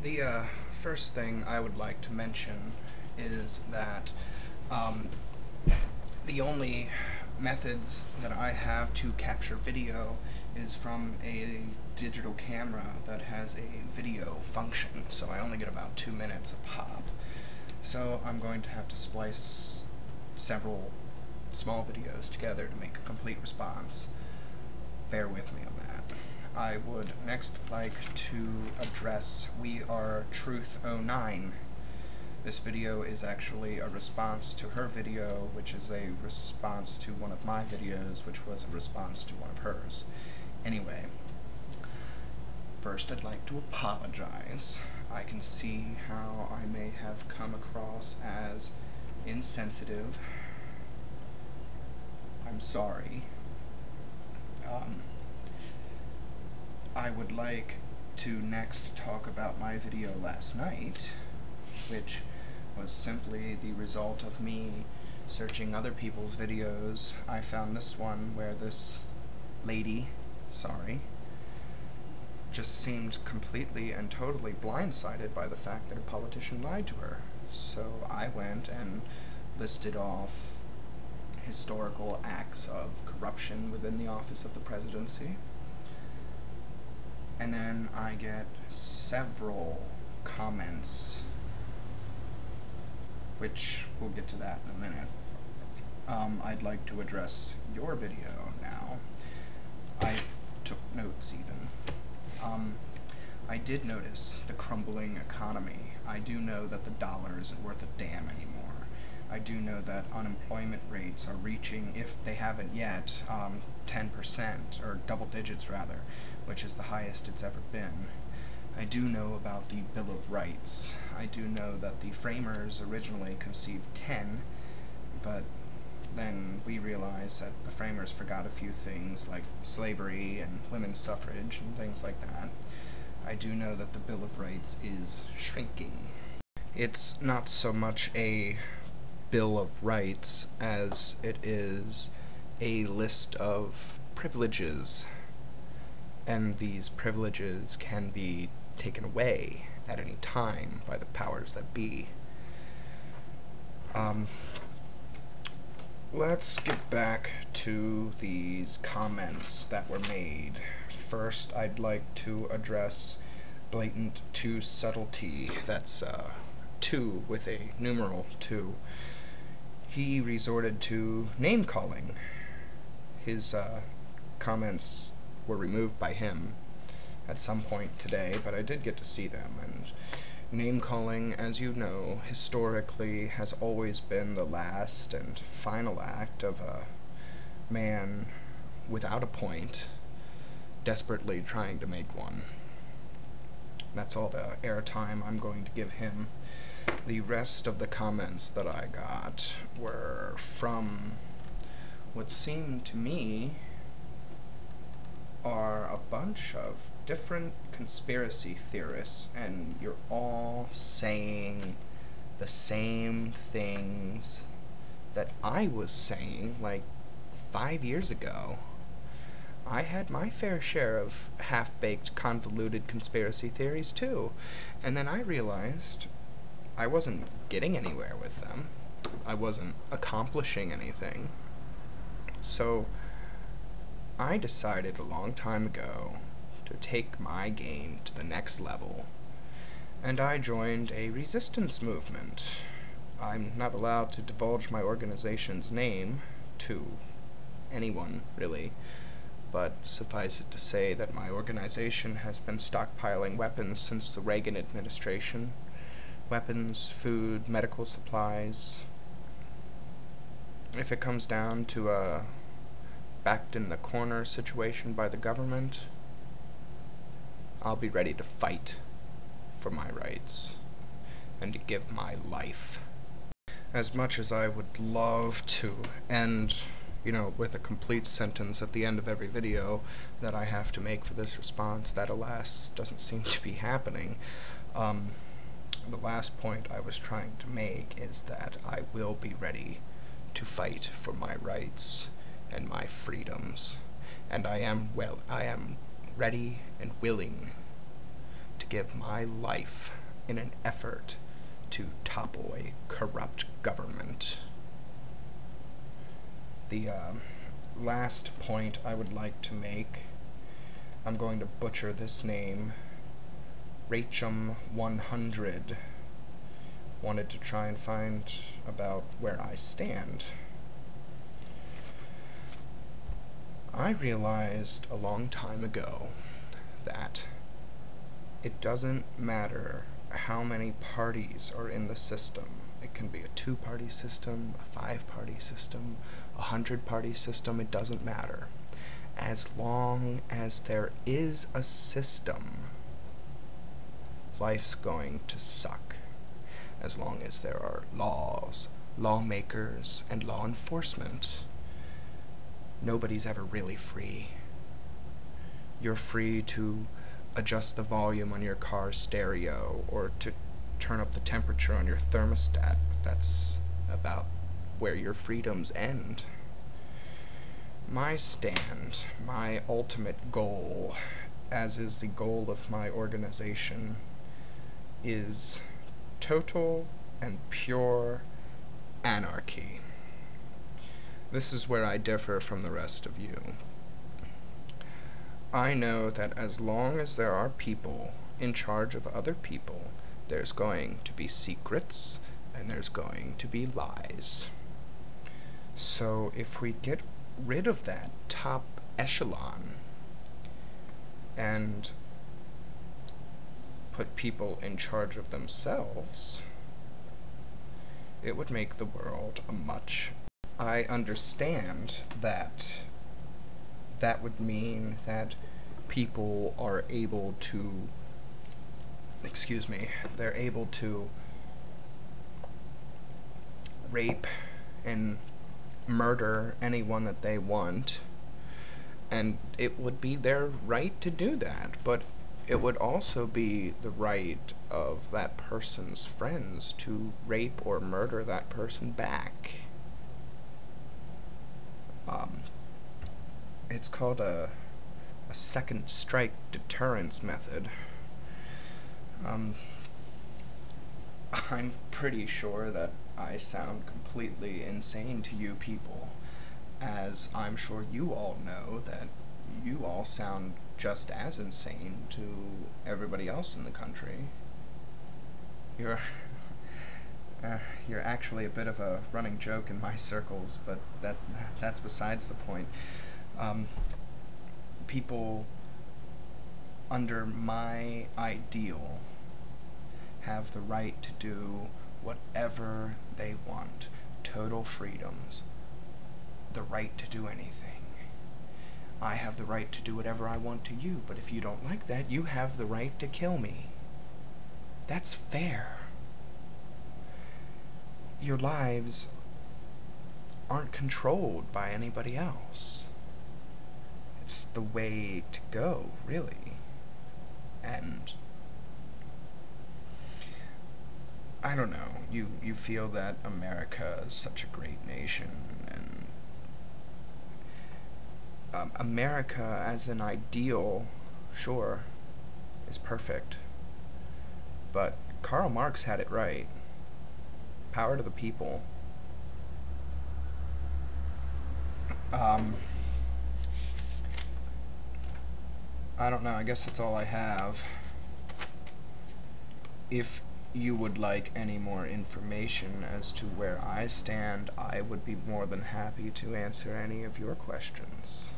The first thing I would like to mention is that the only methods that I have to capture video is from a digital camera that has a video function, so I only get about 2 minutes a pop. So I'm going to have to splice several small videos together to make a complete response. Bear with me on that. I would next like to address We Are Truth 09. This video is actually a response to her video, which is a response to one of my videos, which was a response to one of hers. Anyway, first I'd like to apologize. I can see how I may have come across as insensitive. I'm sorry. I would like to next talk about my video last night, which was simply the result of me searching other people's videos. I found this one where this lady, just seemed completely and totally blindsided by the fact that a politician lied to her. So I went and listed off historical acts of corruption within the office of the presidency. And then I get several comments, which we'll get to that in a minute. I'd like to address your video now. I took notes even. I did notice the crumbling economy. I do know that the dollar isn't worth a damn anymore. I do know that unemployment rates are reaching, if they haven't yet, 10%, or double digits rather, which is the highest it's ever been. I do know about the Bill of Rights. I do know that the framers originally conceived 10, but then we realized that the framers forgot a few things like slavery and women's suffrage and things like that. I do know that the Bill of Rights is shrinking. It's not so much a Bill of Rights as it is a list of privileges, and these privileges can be taken away at any time by the powers that be. Let's get back to these comments that were made. First, I'd like to address Blatant 2 Subtlety. That's 2 with a numeral 2. He resorted to name-calling. His comments were removed by him at some point today, but I did get to see them, and name-calling, as you know, historically has always been the last and final act of a man without a point, desperately trying to make one. That's all the airtime I'm going to give him. The rest of the comments that I got were from what seemed to me are a bunch of different conspiracy theorists, and you're all saying the same things that I was saying like 5 years ago. I had my fair share of half-baked, convoluted conspiracy theories too, and then I realized I wasn't getting anywhere with them. I wasn't accomplishing anything. So I decided a long time ago to take my game to the next level, and I joined a resistance movement. I'm not allowed to divulge my organization's name to anyone, really, but suffice it to say that my organization has been stockpiling weapons since the Reagan administration. Weapons, food, medical supplies. If it comes down to a backed-in-the-corner situation by the government, I'll be ready to fight for my rights and to give my life. As much as I would love to end, with a complete sentence at the end of every video that I have to make for this response, that alas doesn't seem to be happening. The last point I was trying to make is that I will be ready to fight for my rights and my freedoms, and I am ready and willing to give my life in an effort to topple a corrupt government. The last point I would like to make, I'm going to butcher this name, Rachum100, wanted to try and find about where I stand. I realized a long time ago that it doesn't matter how many parties are in the system. It can be a 2-party system, a 5-party system, a 100-party system, it doesn't matter. As long as there is a system, life's going to suck. As long as there are laws, lawmakers, and law enforcement, nobody's ever really free. You're free to adjust the volume on your car's stereo or to turn up the temperature on your thermostat. That's about where your freedoms end. My stand, my ultimate goal, as is the goal of my organization, is total and pure anarchy. This is where I differ from the rest of you. I know that as long as there are people in charge of other people, there's going to be secrets and there's going to be lies. So if we get rid of that top echelon and put people in charge of themselves, it would make the world a much... I understand that that would mean that people are able to, they're able to rape and murder anyone that they want, and it would be their right to do that, but it would also be the right of that person's friends to rape or murder that person back. It's called a second strike deterrence method. I'm pretty sure that I sound completely insane to you people, as I'm sure you all know that you all sound just as insane to everybody else in the country. You're actually a bit of a running joke in my circles, but that's besides the point. People under my ideal have the right to do whatever they want. Total freedoms. The right to do anything. I have the right to do whatever I want to you, but if you don't like that, you have the right to kill me. That's fair. Your lives aren't controlled by anybody else. It's the way to go, really. And I don't know, you feel that America is such a great nation, and America as an ideal, sure, is perfect. But Karl Marx had it right. Power to the people. I don't know, I guess that's all I have. If you would like any more information as to where I stand, I would be more than happy to answer any of your questions.